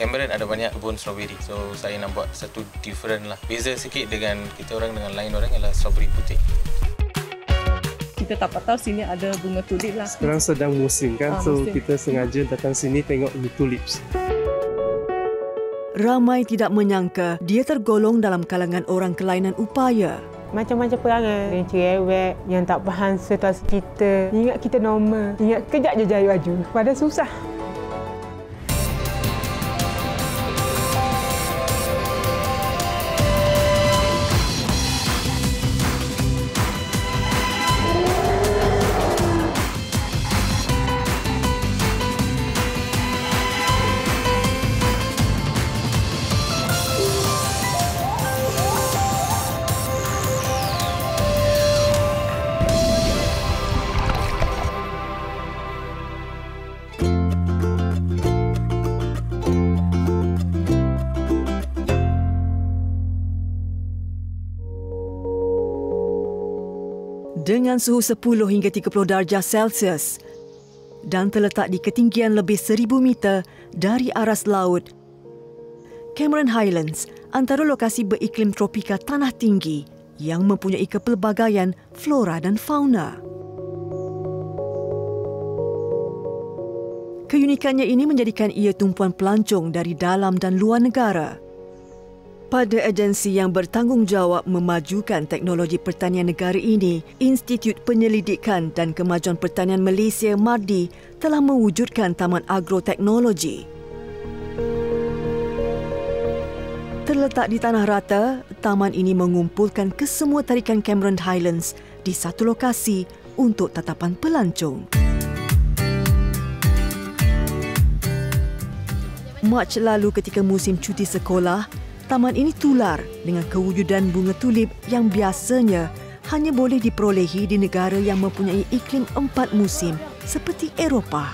Cameron ada banyak kebun strawberry. So saya nak buat satu different lah. Beza sikit dengan kita orang dengan lain orang ialah strawberry putih. Kita tak tahu sini ada bunga tulip lah. Sekarang sedang musim kan, so musim. kita sengaja datang sini tengok ni tulips. Ramai tidak menyangka dia tergolong dalam kalangan orang kelainan upaya. Macam-macam perangai. Yang cerewet, yang tak faham situasi kita. Ingat kita normal. Ingat kejap je jaya baju. Padahal susah. Dengan suhu 10 hingga 30 darjah Celsius dan terletak di ketinggian lebih 1,000 meter dari aras laut, Cameron Highlands antara lokasi beriklim tropika tanah tinggi yang mempunyai kepelbagaian flora dan fauna. Keunikannya ini menjadikan ia tumpuan pelancong dari dalam dan luar negara. Pada agensi yang bertanggungjawab memajukan teknologi pertanian negara ini, Institut Penyelidikan dan Kemajuan Pertanian Malaysia MARDI telah mewujudkan Taman Agroteknologi. Terletak di tanah rata, taman ini mengumpulkan kesemua tarikan Cameron Highlands di satu lokasi untuk tatapan pelancong. Mac lalu ketika musim cuti sekolah, taman ini tular dengan kewujudan bunga tulip yang biasanya hanya boleh diperolehi di negara yang mempunyai iklim 4 musim seperti Eropah.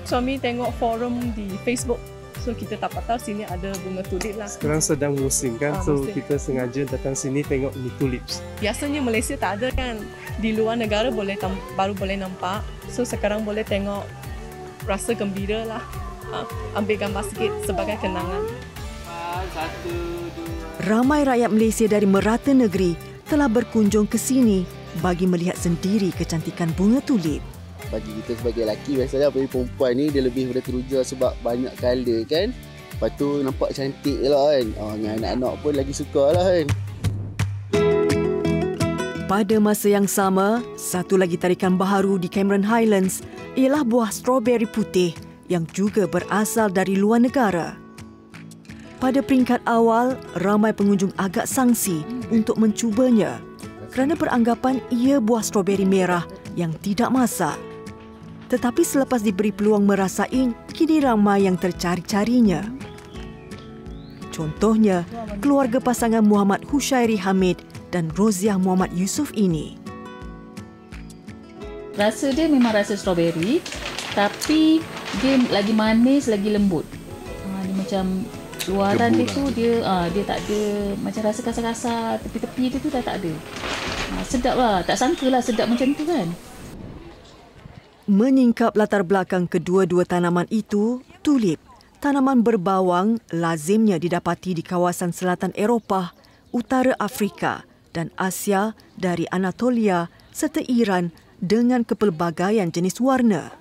Suami tengok forum di Facebook. So kita tak tahu sini ada bunga tulip lah. Sekarang sedang musim kan, so musim. kita sengaja datang sini tengok ni tulips. Biasanya Malaysia tak ada kan. Di luar negara baru boleh nampak. So sekarang boleh tengok, rasa gembira lah. Ambil gambar sikit sebagai kenangan. Ramai rakyat Malaysia dari merata negeri telah berkunjung ke sini bagi melihat sendiri kecantikan bunga tulip. Bagi kita sebagai lelaki, biasanya bagi perempuan ni dia lebih pada teruja sebab banyak colour kan. Lepas tu nampak cantik lah kan. Dengan anak-anak pun lagi suka lah kan. Pada masa yang sama, satu lagi tarikan baharu di Cameron Highlands ialah buah strawberry putih yang juga berasal dari luar negara. Pada peringkat awal, ramai pengunjung agak sangsi untuk mencubanya kerana beranggapan ia buah strawberry merah yang tidak masak. Tetapi selepas diberi peluang merasai, kini ramai yang tercari-carinya. Contohnya, keluarga pasangan Muhammad Hushairi Hamid dan Roziah Muhammad Yusof ini. Rasa dia memang rasa strawberry, tapi dia lagi manis, lagi lembut. Dia macam luaran dia tu dia tak ada macam rasa kasar-kasar, tepi-tepi dia tu dah tak ada. Sedap lah, tak sangka lah sedap macam tu kan. Menyingkap latar belakang kedua-dua tanaman itu, tulip, tanaman berbawang lazimnya didapati di kawasan selatan Eropah, utara Afrika dan Asia dari Anatolia serta Iran dengan kepelbagaian jenis warna.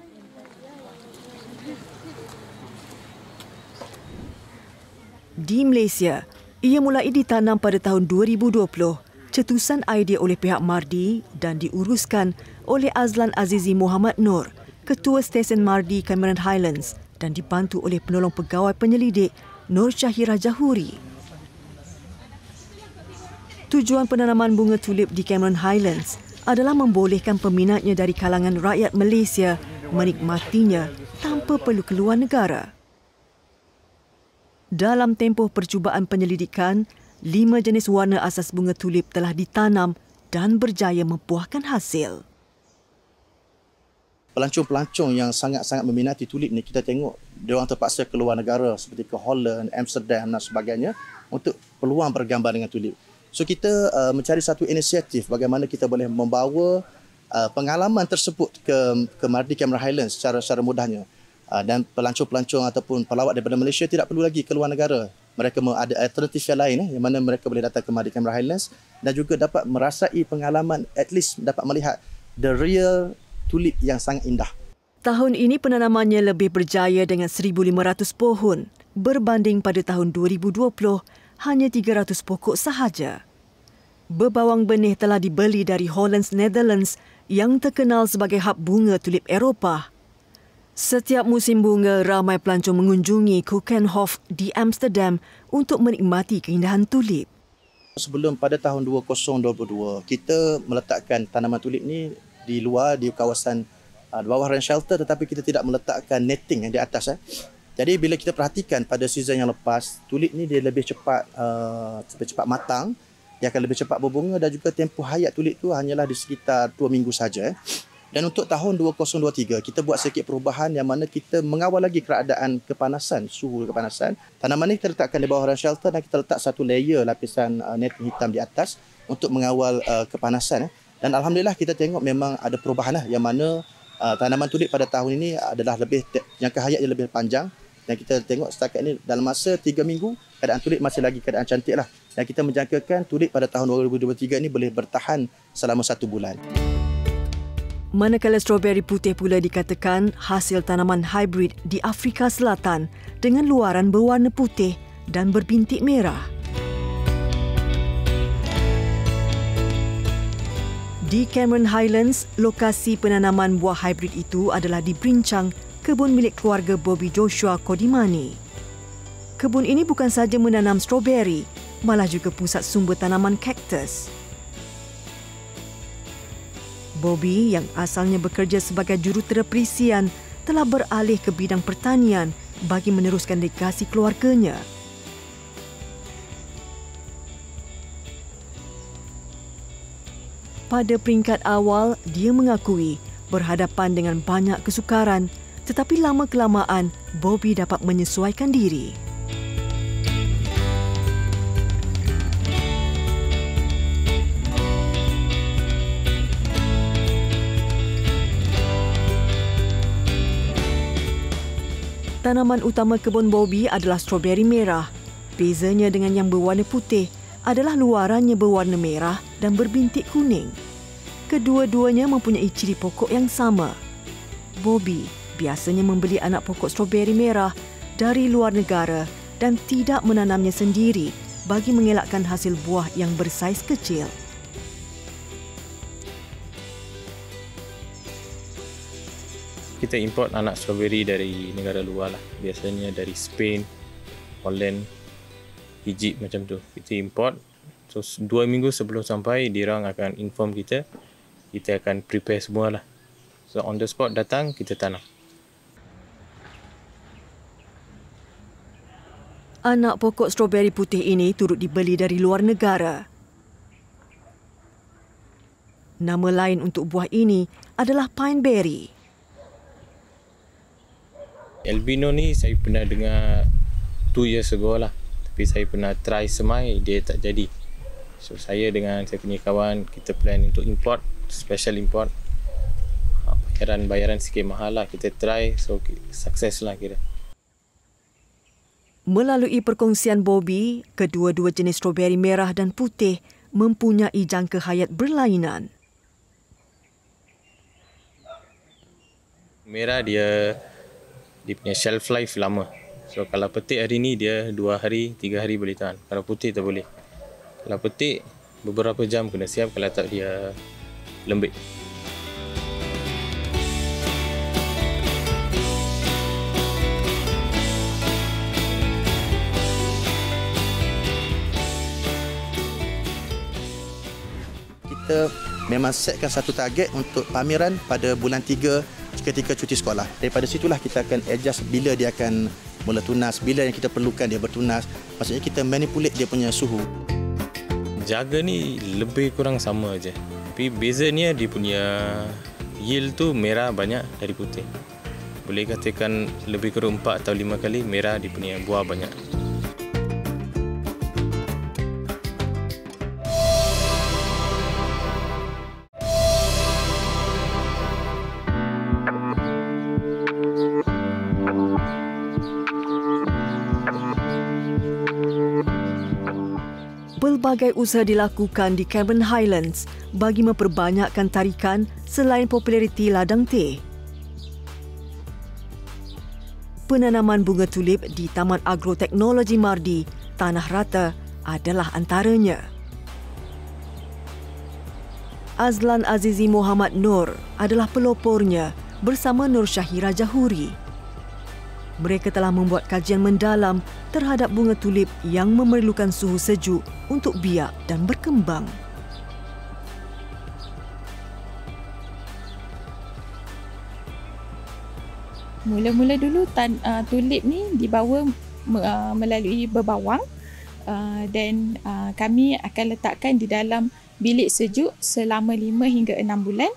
Di Malaysia, ia mulai ditanam pada tahun 2020, cetusan idea oleh pihak MARDI dan diuruskan oleh Azlan Azizi Muhammad Nur, Ketua Stesen MARDI Cameron Highlands dan dibantu oleh penolong pegawai penyelidik Nur Syahira Jahuri. Tujuan penanaman bunga tulip di Cameron Highlands adalah membolehkan peminatnya dari kalangan rakyat Malaysia menikmatinya tanpa perlu keluar negara. Dalam tempoh percubaan penyelidikan, 5 jenis warna asas bunga tulip telah ditanam dan berjaya membuahkan hasil. Pelancong-pelancong yang sangat-sangat meminati tulip ni, kita tengok diorang terpaksa keluar negara seperti ke Holland, Amsterdam dan sebagainya untuk peluang bergambar dengan tulip. So kita mencari satu inisiatif bagaimana kita boleh membawa pengalaman tersebut ke MARDI Cameron Highlands secara mudahnya. dan pelancong-pelancong ataupun pelawat daripada Malaysia tidak perlu lagi keluar negara. Mereka ada alternatif yang lain yang mana mereka boleh datang ke Cameron Highlands dan juga dapat merasai pengalaman, at least dapat melihat the real tulip yang sangat indah. Tahun ini penanamannya lebih berjaya dengan 1,500 pohon berbanding pada tahun 2020 hanya 300 pokok sahaja. Bebawang benih telah dibeli dari Holland, Netherlands yang terkenal sebagai hub bunga tulip Eropah. Setiap musim bunga, ramai pelancong mengunjungi Keukenhof di Amsterdam untuk menikmati keindahan tulip. Sebelum pada tahun 2022, kita meletakkan tanaman tulip ni di luar, di kawasan di bawah rain shelter, tetapi kita tidak meletakkan netting yang di atas. Jadi bila kita perhatikan pada season yang lepas, tulip ni dia lebih cepat matang, dia akan lebih cepat berbunga dan juga tempoh hayat tulip tu hanyalah di sekitar 2 minggu saja. Dan untuk tahun 2023, kita buat sedikit perubahan yang mana kita mengawal lagi keadaan kepanasan, suhu kepanasan. Tanaman ni kita letakkan di bawah rain shelter dan kita letak satu layer lapisan netting hitam di atas untuk mengawal kepanasan. Dan alhamdulillah kita tengok memang ada perubahan yang mana tanaman tulip pada tahun ini adalah jangka hayat dia lebih panjang. Dan kita tengok setakat ini dalam masa 3 minggu, keadaan tulip masih lagi keadaan cantik lah. Dan kita menjangkakan tulip pada tahun 2023 ini boleh bertahan selama 1 bulan. Manakala stroberi putih pula dikatakan hasil tanaman hybrid di Afrika Selatan dengan luaran berwarna putih dan berbintik merah. Di Cameron Highlands, lokasi penanaman buah hybrid itu adalah di Brincang, kebun milik keluarga Bobby Joshua Kodimani. Kebun ini bukan sahaja menanam stroberi, malah juga pusat sumber tanaman kaktus. Bobby yang asalnya bekerja sebagai jurutera perisian telah beralih ke bidang pertanian bagi meneruskan legasi keluarganya. Pada peringkat awal, dia mengakui berhadapan dengan banyak kesukaran, tetapi lama-kelamaan Bobby dapat menyesuaikan diri. Tanaman utama kebun Bobby adalah stroberi merah. Bezanya dengan yang berwarna putih adalah luarannya berwarna merah dan berbintik kuning. Kedua-duanya mempunyai ciri pokok yang sama. Bobby biasanya membeli anak pokok stroberi merah dari luar negara dan tidak menanamnya sendiri bagi mengelakkan hasil buah yang bersaiz kecil. Kita import anak stroberi dari negara luar lah. Biasanya dari Spain, Holland, Egypt macam tu. Kita import. So 2 minggu sebelum sampai, diorang akan inform kita. Kita akan prepare semua lah. So on the spot datang, kita tanam. Anak pokok stroberi putih ini turut dibeli dari luar negara. Nama lain untuk buah ini adalah pineberry. Albino ni saya pernah dengar 2 years ago lah. Tapi saya pernah try semai, dia tak jadi. So saya dengan saya punya kawan, kita plan untuk import, special import. Bayaran sikit mahal lah, kita try, so sukses lah kira. Melalui perkongsian Bobby, kedua-dua jenis stroberi merah dan putih mempunyai jangka hayat berlainan. Merah dia punya shelf life lama. So kalau petik hari ni dia 2 hari, 3 hari boleh tahan. Kalau putih tak boleh. Kalau petik beberapa jam kena siap, kalau tak dia lembik. Kita memang setkan satu target untuk pameran pada bulan 3 ketika cuti sekolah. Daripada situlah kita akan adjust bila dia akan mula tunas, bila yang kita perlukan dia bertunas. Maksudnya kita manipulate dia punya suhu. Jaga ni lebih kurang sama aje. Tapi bezanya dia punya yield tu merah banyak dari putih. Boleh katakan lebih kurang 4 atau 5 kali merah dia punya buah banyak. Pelbagai usaha dilakukan di Cameron Highlands bagi memperbanyakkan tarikan selain populariti ladang teh. Penanaman bunga tulip di Taman Agroteknologi Mardi, Tanah Rata adalah antaranya. Azlan Azizi Muhammad Nur adalah pelopornya bersama Nur Syahira Jahuri. Mereka telah membuat kajian mendalam terhadap bunga tulip yang memerlukan suhu sejuk untuk biak dan berkembang. Mula-mula dulu tulip ni dibawa melalui berbawang dan kami akan letakkan di dalam bilik sejuk selama 5 hingga 6 bulan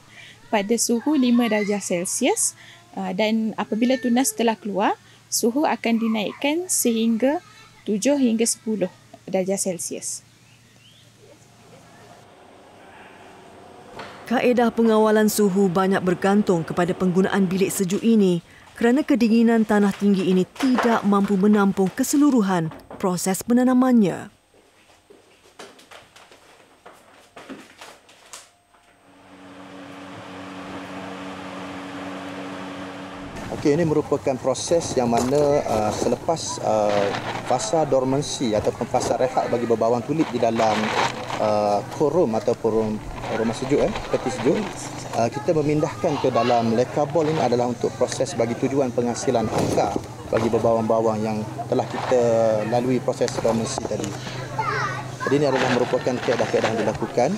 pada suhu 5 darjah Celsius dan apabila tunas telah keluar, suhu akan dinaikkan sehingga 7 hingga 10 darjah Celsius. Kaedah pengawalan suhu banyak bergantung kepada penggunaan bilik sejuk ini kerana kedinginan tanah tinggi ini tidak mampu menampung keseluruhan proses penanamannya. Okey, ini merupakan proses yang mana selepas fasa dormansi ataupun fasa rehat bagi berbawang tulip di dalam cool room ataupun rumah sejuk, peti sejuk, kita memindahkan ke dalam leka bol. Ini adalah untuk proses bagi tujuan penghasilan akar bagi berbawang-bawang yang telah kita lalui proses dormansi tadi. Jadi ini adalah merupakan kaedah-kaedah yang dilakukan.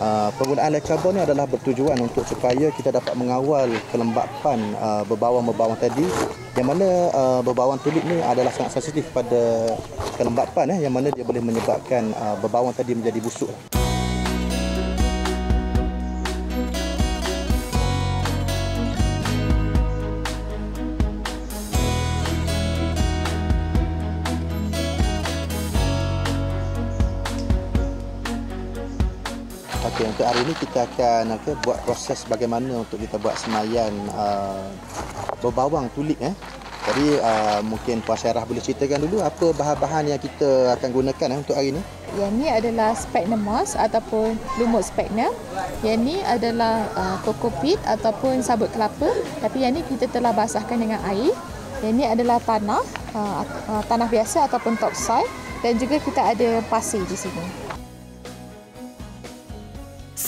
Penggunaan leka bol ini adalah bertujuan untuk supaya kita dapat mengawal kelembapan berbawang-berbawang tadi, yang mana berbawang tulip ni adalah sangat sensitif pada kelembapan yang mana dia boleh menyebabkan berbawang tadi menjadi busuk. Okey, untuk hari ini kita akan buat proses bagaimana untuk kita buat semaian berbawang tulip. Jadi mungkin Puan Syarah boleh ceritakan dulu apa bahan-bahan yang kita akan gunakan untuk hari ini. Yang ni adalah sphagnum moss ataupun lumut sphagnum. Yang ni adalah kokopit ataupun sabut kelapa. Tapi yang ni kita telah basahkan dengan air. Yang ni adalah tanah biasa ataupun topsoil. Dan juga kita ada pasir di sini.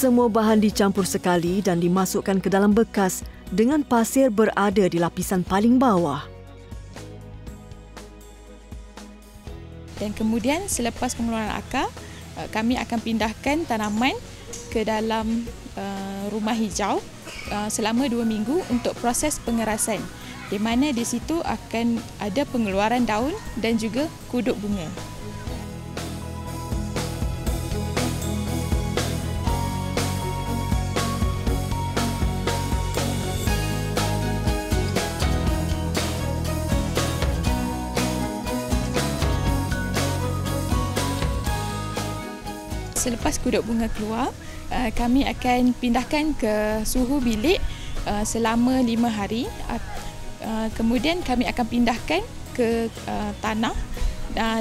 Semua bahan dicampur sekali dan dimasukkan ke dalam bekas dengan pasir berada di lapisan paling bawah. Dan kemudian selepas pengeluaran akar, kami akan pindahkan tanaman ke dalam rumah hijau selama 2 minggu untuk proses pengerasan, di mana di situ akan ada pengeluaran daun dan juga kuduk bunga. Selepas kuduk bunga keluar, kami akan pindahkan ke suhu bilik selama 5 hari. Kemudian kami akan pindahkan ke tanah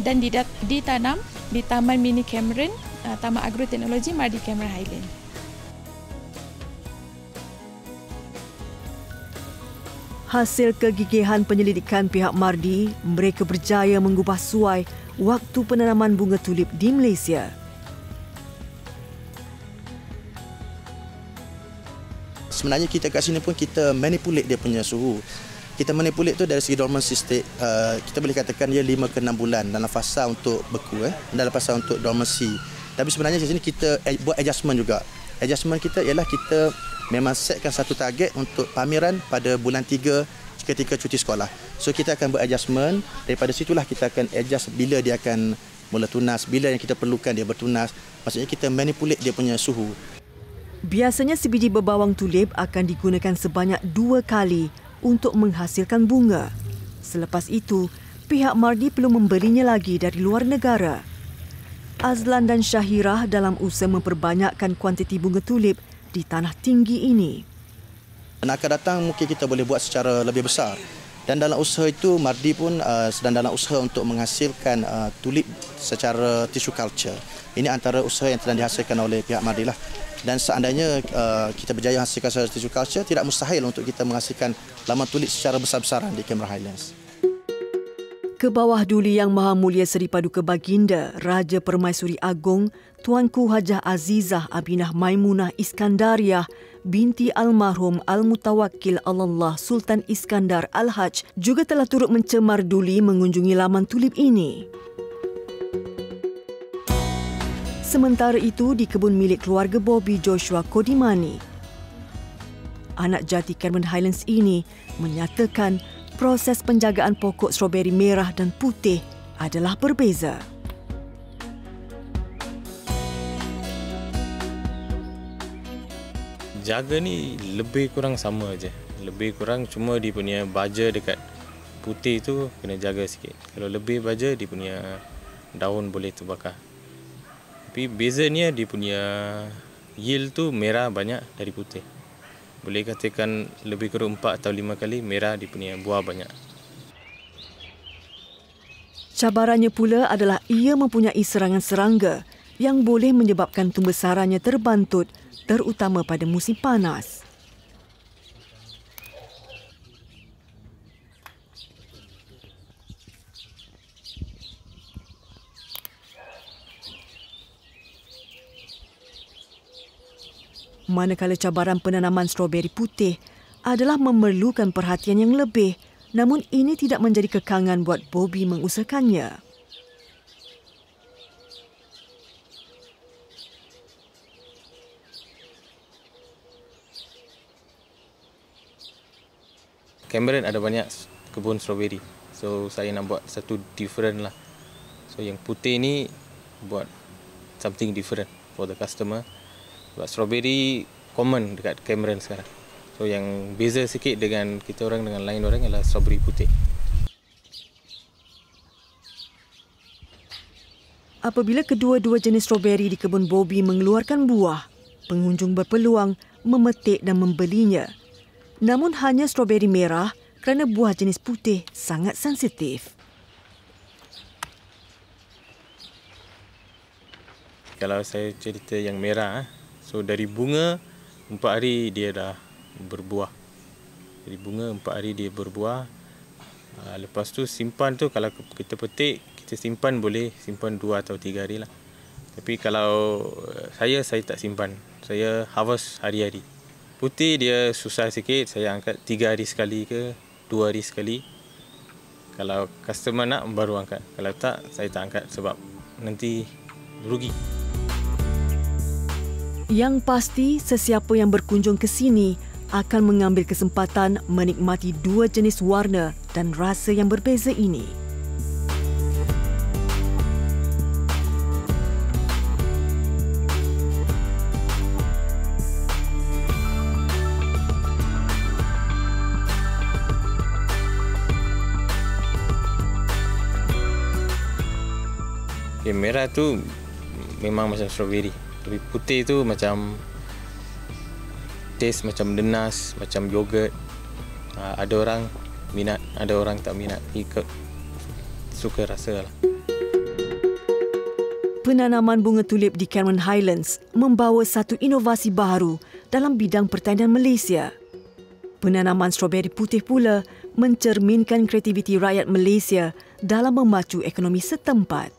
dan ditanam di Taman Mini Cameron, Taman Agroteknologi Mardi Cameron Highland. Hasil kegigihan penyelidikan pihak Mardi, mereka berjaya mengubah suai waktu penanaman bunga tulip di Malaysia. Sebenarnya kita kat sini pun kita manipulate dia punya suhu. Kita manipulate tu dari segi dormancy state, kita boleh katakan dia 5 ke 6 bulan dalam fasa untuk beku, dalam fasa untuk dormancy. Tapi sebenarnya di sini kita buat adjustment juga. Adjustment kita ialah kita memang setkan satu target untuk pameran pada bulan 3 ketika cuti sekolah. So kita akan buat adjustment, daripada situlah kita akan adjust bila dia akan mula tunas, bila yang kita perlukan dia bertunas. Maksudnya kita manipulate dia punya suhu. Biasanya sebiji berbawang tulip akan digunakan sebanyak 2 kali untuk menghasilkan bunga. Selepas itu, pihak Mardi perlu membelinya lagi dari luar negara. Azlan dan Syahirah dalam usaha memperbanyakkan kuantiti bunga tulip di tanah tinggi ini. Dan akan datang mungkin kita boleh buat secara lebih besar. Dan dalam usaha itu, Mardi pun sedang dalam usaha untuk menghasilkan tulip secara tissue culture. Ini antara usaha yang sedang dihasilkan oleh pihak Mardi lah. Dan seandainya kita berjaya hasilkan secara tissue culture, tidak mustahil untuk kita menghasilkan laman tulip secara besar-besaran di Cameron Highlands. Ke bawah Duli Yang Maha Mulia Seri Paduka Baginda Raja Permaisuri Agong Tuanku Hajah Azizah Abinah Maimunah Iskandariah binti almarhum Al-Mutawakkil Allah Sultan Iskandar Al-Haj juga telah turut mencemar Duli mengunjungi laman tulip ini. Sementara itu di kebun milik keluarga Bobby Joshua Kodimani, anak jati Cameron Highlands ini menyatakan proses penjagaan pokok stroberi merah dan putih adalah berbeza. Jaga ni lebih kurang sama aja. Lebih kurang cuma dia punya baja dekat putih tu kena jaga sikit. Kalau lebih baja dia punya daun boleh terbakar. Tapi bezanya dia punya yield tu merah banyak dari putih. Boleh katakan lebih kurang 4 atau 5 kali merah dia punya buah banyak. Cabarannya pula adalah ia mempunyai serangan serangga yang boleh menyebabkan tumbesarannya terbantut, terutama pada musim panas. Manakala cabaran penanaman stroberi putih adalah memerlukan perhatian yang lebih, namun ini tidak menjadi kekangan buat Bobby mengusahakannya. Cameron ada banyak kebun stroberi. So saya nak buat satu different lah. So yang putih ni buat something different for the customer. Sebab strawberry common dekat Cameron sekarang. So yang beza sikit dengan kita orang dengan lain orang adalah strawberry putih. Apabila kedua-dua jenis strawberry di kebun Bobby mengeluarkan buah, pengunjung berpeluang memetik dan membelinya. Namun hanya strawberry merah kerana buah jenis putih sangat sensitif. Kalau saya cerita yang merah, so dari bunga 4 hari dia dah berbuah. Dari bunga 4 hari dia berbuah. Lepas tu simpan tu kalau kita petik, kita simpan boleh simpan 2 atau 3 hari lah. Tapi kalau saya tak simpan. Saya harvest hari-hari. Putih dia susah sikit, saya angkat 3 hari sekali ke 2 hari sekali. Kalau customer nak baru angkat. Kalau tak, saya tak angkat sebab nanti rugi. Yang pasti, sesiapa yang berkunjung ke sini akan mengambil kesempatan menikmati dua jenis warna dan rasa yang berbeza ini. Yang merah tu memang macam strawberry. Tapi putih tu macam taste macam denas, macam yogurt. Ada orang minat, ada orang tak minat. Ikut suka rasa lah. Penanaman bunga tulip di Cameron Highlands membawa satu inovasi baru dalam bidang pertanian Malaysia. Penanaman strawberry putih pula mencerminkan kreativiti rakyat Malaysia dalam memacu ekonomi setempat.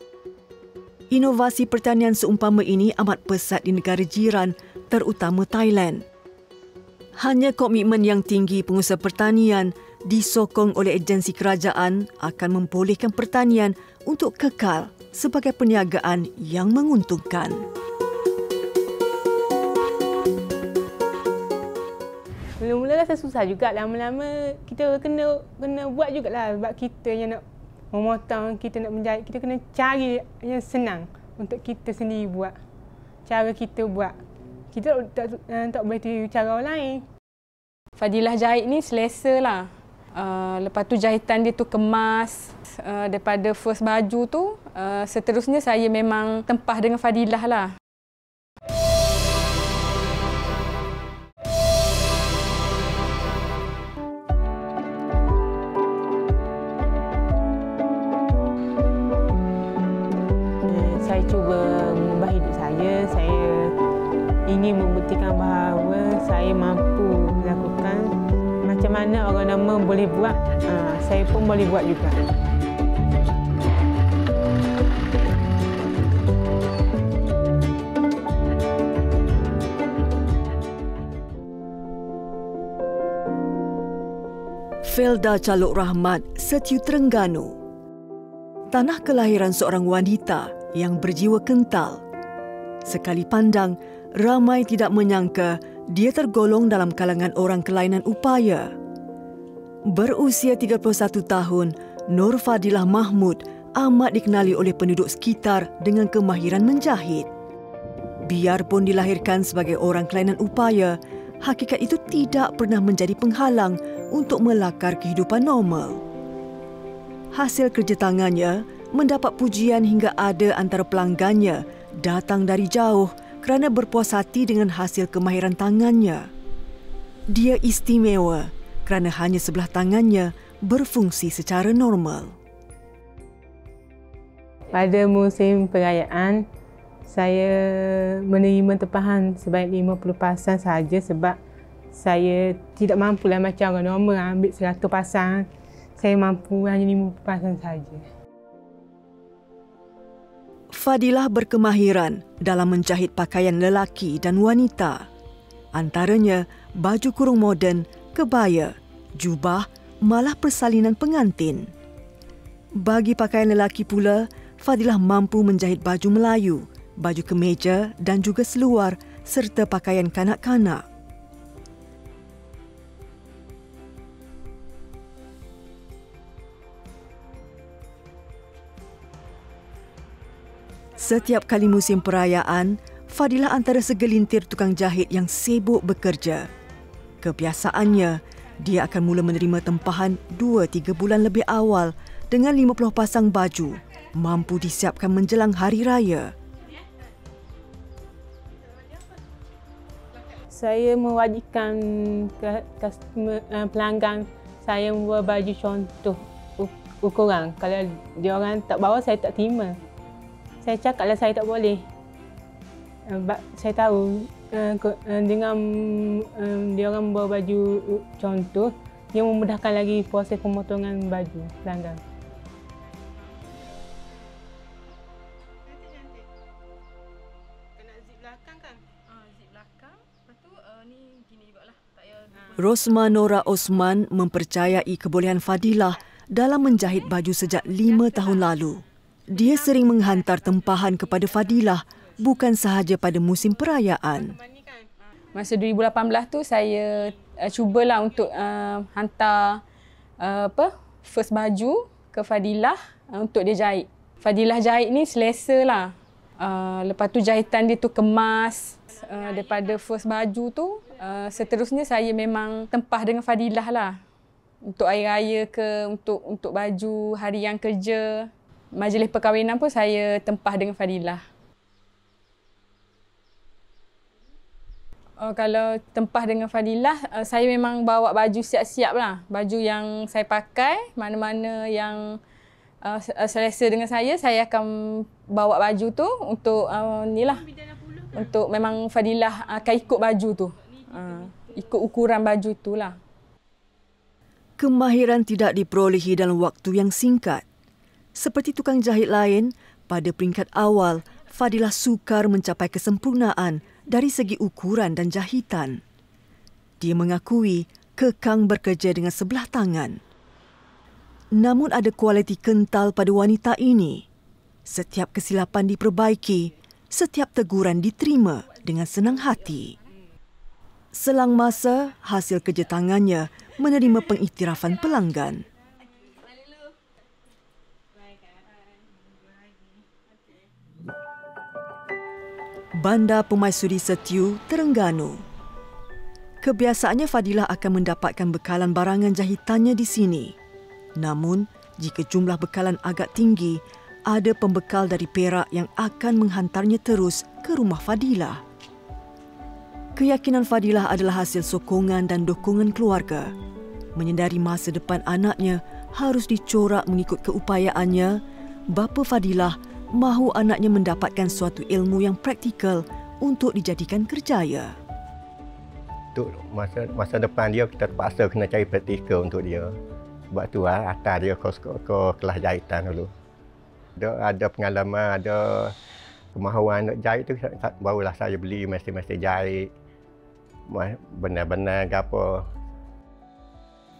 Inovasi pertanian seumpama ini amat pesat di negara jiran, terutama Thailand. Hanya komitmen yang tinggi pengusaha pertanian disokong oleh agensi kerajaan akan membolehkan pertanian untuk kekal sebagai perniagaan yang menguntungkan. Mula-mula rasa susah juga, lama-lama kita kena buat jugalah sebab kita yang nak memotong, kita nak menjahit, kita kena cari yang senang untuk kita sendiri buat. Cara kita buat. Kita tak boleh tiru cara orang lain. Fadilah jahit ni selesa lah. Lepas tu jahitan dia tu kemas. Daripada first baju tu, seterusnya saya memang tempah dengan Fadilah lah. Saya cuba mengubah hidup saya. Saya ingin membuktikan bahawa saya mampu melakukan macam mana orang normal boleh buat, saya pun boleh buat juga. Felda Caluk Rahmat, Setiu Terengganu. Tanah kelahiran seorang wanita yang berjiwa kental. Sekali pandang, ramai tidak menyangka dia tergolong dalam kalangan orang kelainan upaya. Berusia 31 tahun, Nur Fadilah Mahmud amat dikenali oleh penduduk sekitar dengan kemahiran menjahit. Biarpun dilahirkan sebagai orang kelainan upaya, hakikat itu tidak pernah menjadi penghalang untuk melakar kehidupan normal. Hasil kerja tangannya mendapat pujian hingga ada antara pelanggannya datang dari jauh kerana berpuas hati dengan hasil kemahiran tangannya. Dia istimewa kerana hanya sebelah tangannya berfungsi secara normal. Pada musim perayaan, saya menerima tempahan sebaik 50% sahaja sebab saya tidak mampulah macam orang normal ambil 100 pasang. Saya mampu hanya 50% sahaja. Fadilah berkemahiran dalam menjahit pakaian lelaki dan wanita. Antaranya baju kurung moden, kebaya, jubah, malah persalinan pengantin. Bagi pakaian lelaki pula, Fadilah mampu menjahit baju Melayu, baju kemeja dan juga seluar serta pakaian kanak-kanak. Setiap kali musim perayaan, Fadilah antara segelintir tukang jahit yang sibuk bekerja. Kebiasaannya, dia akan mula menerima tempahan 2-3 bulan lebih awal dengan 50 pasang baju, mampu disiapkan menjelang hari raya. Saya mewajibkan pelanggan saya membawa baju contoh ukuran. Kalau diorang tak bawa, saya tak terima. Saya cakaplah saya tak boleh. Saya tahu dengan diorang membawa baju contoh, yang memudahkan lagi proses pemotongan baju pelanggan. Rosma Nora Osman mempercayai kebolehan Fadilah dalam menjahit baju sejak 5 tahun lalu. Dia sering menghantar tempahan kepada Fadilah bukan sahaja pada musim perayaan. Masa 2018 tu saya cubalah untuk hantar first baju ke Fadilah untuk dia jahit. Fadilah jahit ni selesa lah. Lepas tu jahitan dia tu kemas. Daripada first baju tu, seterusnya saya memang tempah dengan Fadilah lah. Untuk hari raya ke, untuk baju hari yang kerja. Majlis perkahwinan pun saya tempah dengan Fadilah. Kalau tempah dengan Fadilah, saya memang bawa baju siap-siap lah. Baju yang saya pakai, mana-mana yang selesa dengan saya akan bawa baju tu untuk untuk memang Fadilah akan ikut baju tu. Ikut ukuran baju itulah. Kemahiran tidak diperolehi dalam waktu yang singkat. Seperti tukang jahit lain, pada peringkat awal, Fadilah sukar mencapai kesempurnaan dari segi ukuran dan jahitan. Dia mengakui kekang bekerja dengan sebelah tangan. Namun ada kualiti kental pada wanita ini. Setiap kesilapan diperbaiki, setiap teguran diterima dengan senang hati. Selang masa, hasil kerja tangannya menerima pengiktirafan pelanggan. Bandar Pemaisuri Setiu, Terengganu. Kebiasaannya Fadilah akan mendapatkan bekalan barangan jahitannya di sini. Namun, jika jumlah bekalan agak tinggi, ada pembekal dari Perak yang akan menghantarnya terus ke rumah Fadilah. Keyakinan Fadilah adalah hasil sokongan dan dukungan keluarga. Menyedari masa depan anaknya harus dicorak mengikut keupayaannya, bapa Fadilah mahu anaknya mendapatkan suatu ilmu yang praktikal untuk dijadikan kerjaya. Untuk masa depan dia, kita terpaksa kena cari praktikal untuk dia. Sebab tu atas dia ke kelas jahitan dulu. Ada pengalaman, ada kemahuan nak jahit tu, barulah saya beli mesin-mesin jahit. Benar-benar ke apa.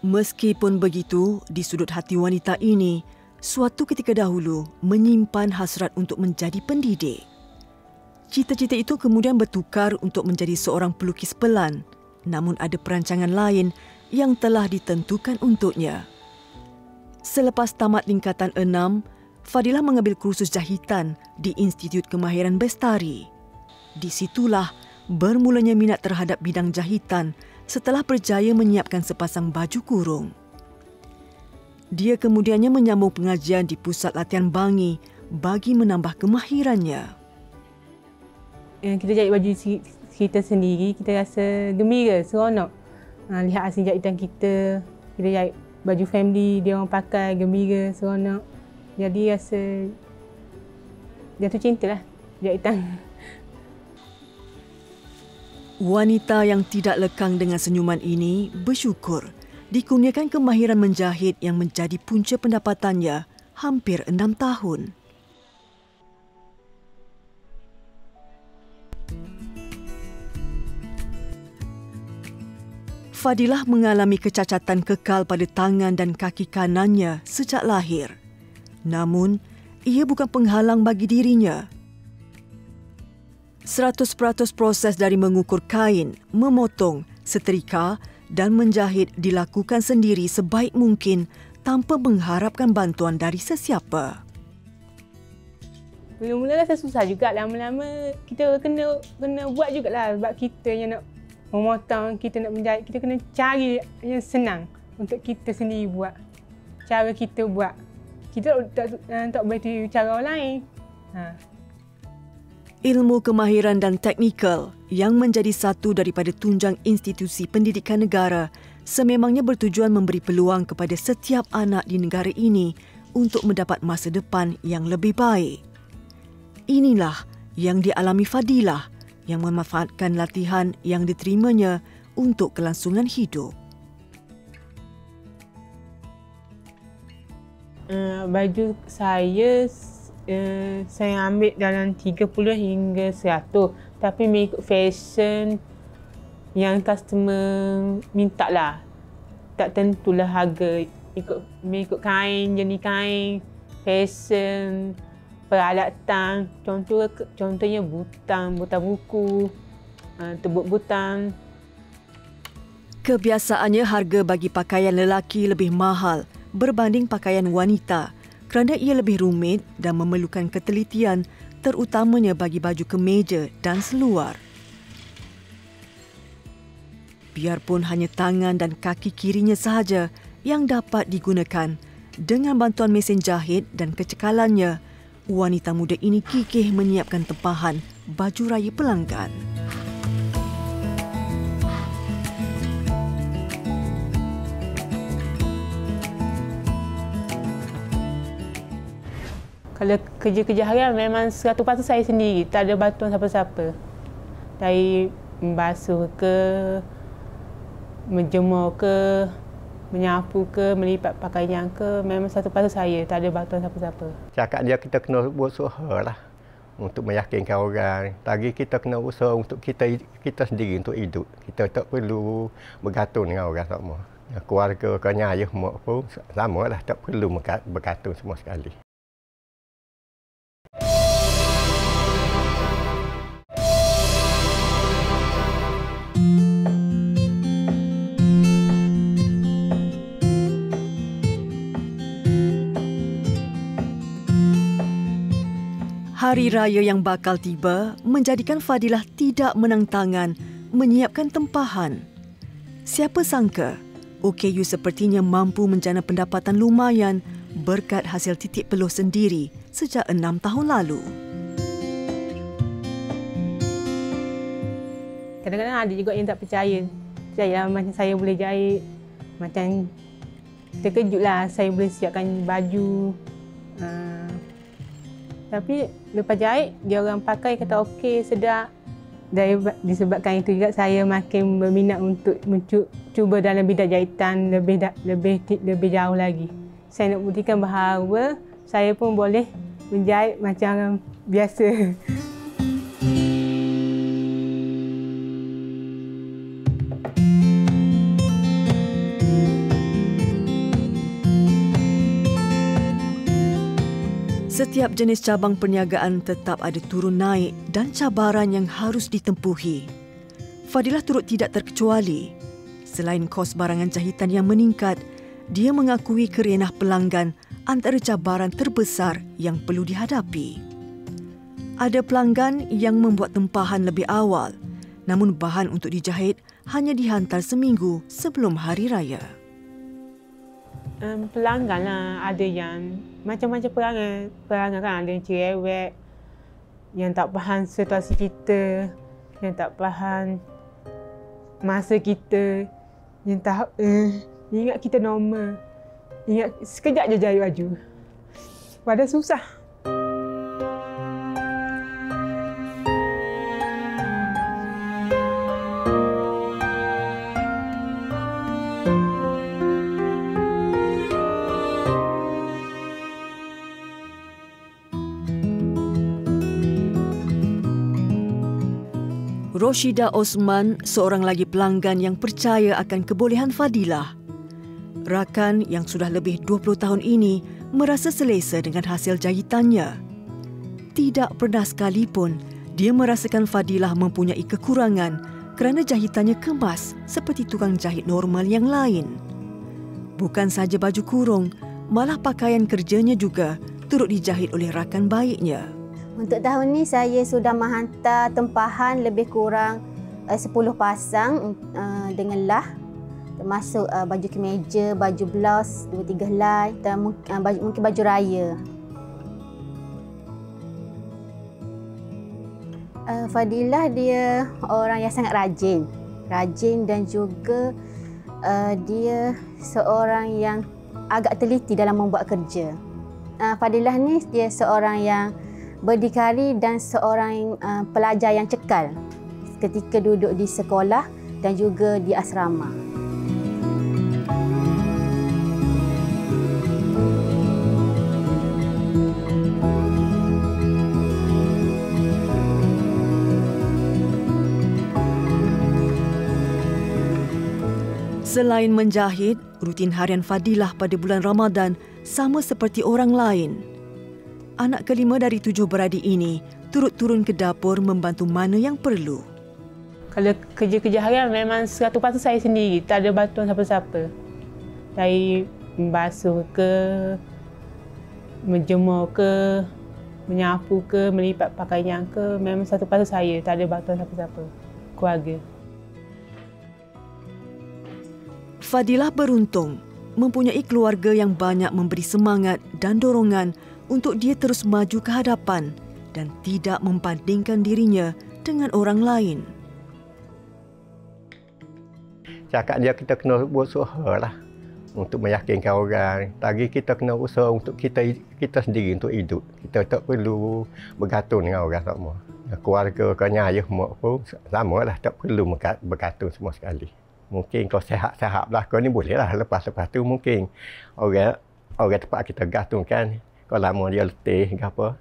Meskipun begitu, di sudut hati wanita ini, suatu ketika dahulu menyimpan hasrat untuk menjadi pendidik. Cita-cita itu kemudian bertukar untuk menjadi seorang pelukis pelan, namun ada perancangan lain yang telah ditentukan untuknya. Selepas tamat tingkatan 6, Fadilah mengambil kursus jahitan di Institut Kemahiran Bestari. Di situlah bermulanya minat terhadap bidang jahitan setelah berjaya menyiapkan sepasang baju kurung. Dia kemudiannya menyambung pengajian di pusat latihan Bangi bagi menambah kemahirannya. Kita jahit baju kita sendiri, kita rasa gembira, seronok. Lihat hasil jahitan kita jahit baju family, dia orang pakai, gembira, seronok. Jadi rasa jatuh cinta lah jahitan. Wanita yang tidak lekang dengan senyuman ini bersyukur dikurniakan kemahiran menjahit yang menjadi punca pendapatannya hampir 6 tahun. Fadilah mengalami kecacatan kekal pada tangan dan kaki kanannya sejak lahir. Namun, ia bukan penghalang bagi dirinya. 100% proses dari mengukur kain, memotong, setrika dan menjahit dilakukan sendiri sebaik mungkin tanpa mengharapkan bantuan dari sesiapa. Mula-mula rasa susah juga. Lama-lama kita kena buat jugalah sebab kita yang nak memotong, kita nak menjahit, kita kena cari yang senang untuk kita sendiri buat. Cara kita buat. Kita tak boleh tiru cara orang lain. Ilmu kemahiran dan teknikal yang menjadi satu daripada tunjang institusi pendidikan negara sememangnya bertujuan memberi peluang kepada setiap anak di negara ini untuk mendapat masa depan yang lebih baik. Inilah yang dialami Fadilah yang memanfaatkan latihan yang diterimanya untuk kelangsungan hidup. Baju saya ambil dalam 30 hingga 100. Tapi mengikut fashion yang customer minta lah. Tak tentulah harga. Mengikut kain, jenis kain, fashion, peralatan. Contohnya butang buku, tebuk butang. Kebiasaannya harga bagi pakaian lelaki lebih mahal berbanding pakaian wanita kerana ia lebih rumit dan memerlukan ketelitian terutamanya bagi baju kemeja dan seluar. Biarpun hanya tangan dan kaki kirinya sahaja yang dapat digunakan, dengan bantuan mesin jahit dan kecekalannya, wanita muda ini gigih menyiapkan tempahan baju raya pelanggan. Kalau kerja-kerja harian memang 100% saya sendiri, tak ada bantuan siapa-siapa. Dari membasuh ke, menjemur ke, menyapu ke, melipat pakaian ke, memang 100% saya, tak ada bantuan siapa-siapa. Cakap dia kita kena berusaha lah untuk meyakinkan orang. Lagi kita kena usaha untuk kita sendiri untuk hidup. Kita tak perlu bergantung dengan orang semua. Keluarga, ayah pun sama lah, tak perlu bergantung semua sekali. Hari raya yang bakal tiba menjadikan Fadilah tidak menang tangan menyiapkan tempahan. Siapa sangka OKU sepertinya mampu menjana pendapatan lumayan berkat hasil titik peluh sendiri sejak 6 tahun lalu. Kadang-kadang ada juga yang tak percaya. Percayalah macam saya boleh jahit. Macam terkejutlah saya boleh siapkan baju. Tapi lepas jahit, dia orang pakai kata okey, sedap. Disebabkan itu juga saya makin berminat untuk cuba dalam bidang jahitan lebih jauh lagi. Saya nak buktikan bahawa saya pun boleh menjahit macam orang biasa. Setiap jenis cabang perniagaan tetap ada turun naik dan cabaran yang harus ditempuhi. Fadilah turut tidak terkecuali. Selain kos barangan jahitan yang meningkat, dia mengakui kerenah pelanggan antara cabaran terbesar yang perlu dihadapi. Ada pelanggan yang membuat tempahan lebih awal, namun bahan untuk dijahit hanya dihantar seminggu sebelum hari raya. Pelanggan lah, ada yang macam-macam pelanggan kan, ada yang cerewet, yang tak faham situasi kita, yang tak faham masa kita, yang tak ingat kita normal, ingat sekejap je jahit baju. Padahal susah. Roshida Osman seorang lagi pelanggan yang percaya akan kebolehan Fadilah. Rakan yang sudah lebih 20 tahun ini merasa selesa dengan hasil jahitannya. Tidak pernah sekalipun dia merasakan Fadilah mempunyai kekurangan kerana jahitannya kemas seperti tukang jahit normal yang lain. Bukan saja baju kurung, malah pakaian kerjanya juga turut dijahit oleh rakan baiknya. Untuk tahun ni saya sudah menghantar tempahan lebih kurang 10 pasang dengan lah, termasuk baju kemeja, baju blus, 2-3 helai dan mungkin baju raya. Fadilah dia orang yang sangat rajin dan juga dia seorang yang agak teliti dalam membuat kerja. Fadilah ni dia seorang yang berdikari dan seorang pelajar yang cekal ketika duduk di sekolah dan juga di asrama. Selain menjahit, rutin harian Fadilah pada bulan Ramadan sama seperti orang lain. Anak kelima dari 7 beradik ini turut turun ke dapur membantu mana yang perlu. Kalau kerja-kerja harian memang 100% saya sendiri, tak ada bantuan siapa-siapa. Dari membasuh ke, menjemur ke, menyapu ke, melipat pakaian ke, memang 100% saya, tak ada bantuan siapa-siapa. Keluarga. Fadilah beruntung mempunyai keluarga yang banyak memberi semangat dan dorongan untuk dia terus maju ke hadapan dan tidak membandingkan dirinya dengan orang lain. Cakap dia kita kena buat usaha lah untuk meyakinkan orang. Lagi kita kena usaha untuk kita sendiri untuk hidup. Kita tak perlu bergantung dengan orang semua. Keluarga, ayah, mak pun sama lah. Tak perlu bergantung semua sekali. Mungkin kalau sehat-sehat belakang ni boleh lah. Lepas tu mungkin orang tempat kita gantungkan. Kalau lama dia letih ke apa,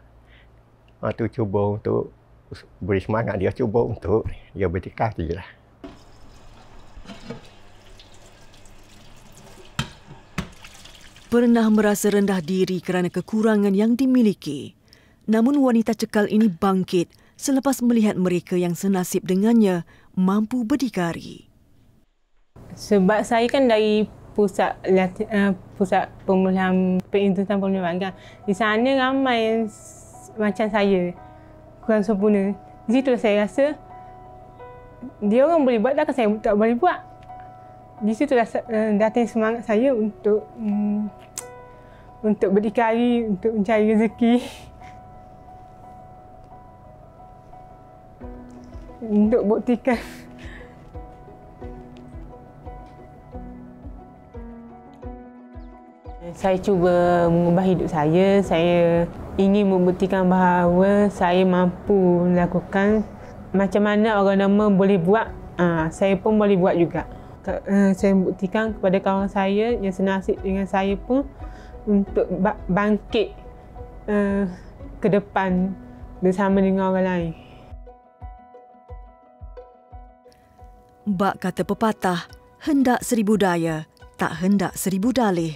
tu cuba untuk beri semangat dia, cuba untuk dia berdikari lah. Pernah merasa rendah diri kerana kekurangan yang dimiliki. Namun wanita cekal ini bangkit selepas melihat mereka yang senasib dengannya mampu berdikari. Sebab saya kan dari pusat pemulihan perintusan pemulihan kan. Di sana ramai yang macam saya, kurang sempurna. Di situ saya rasa dia orang boleh buat, takkan saya tak boleh buat. Di situ datang semangat saya untuk berdikari, untuk mencari rezeki. Untuk buktikan Saya cuba mengubah hidup saya. Saya ingin membuktikan bahawa saya mampu melakukan macam mana orang normal boleh buat, saya pun boleh buat juga. Saya buktikan kepada kawan saya yang senasib dengan saya pun untuk bangkit ke depan bersama dengan orang lain. Bak kata pepatah, hendak seribu daya, tak hendak seribu dalih.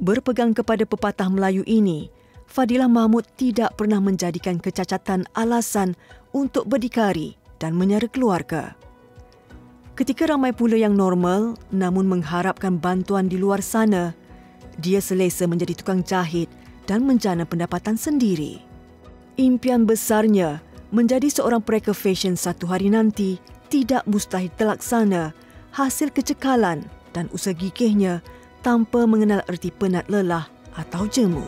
Berpegang kepada pepatah Melayu ini, Fadilah Mahmud tidak pernah menjadikan kecacatan alasan untuk berdikari dan menyara keluarga. Ketika ramai pula yang normal namun mengharapkan bantuan di luar sana, dia selesa menjadi tukang jahit dan menjana pendapatan sendiri. Impian besarnya menjadi seorang pereker fashion satu hari nanti tidak mustahil terlaksana hasil kecekalan dan usaha gigihnya tanpa mengenal erti penat lelah atau jemu.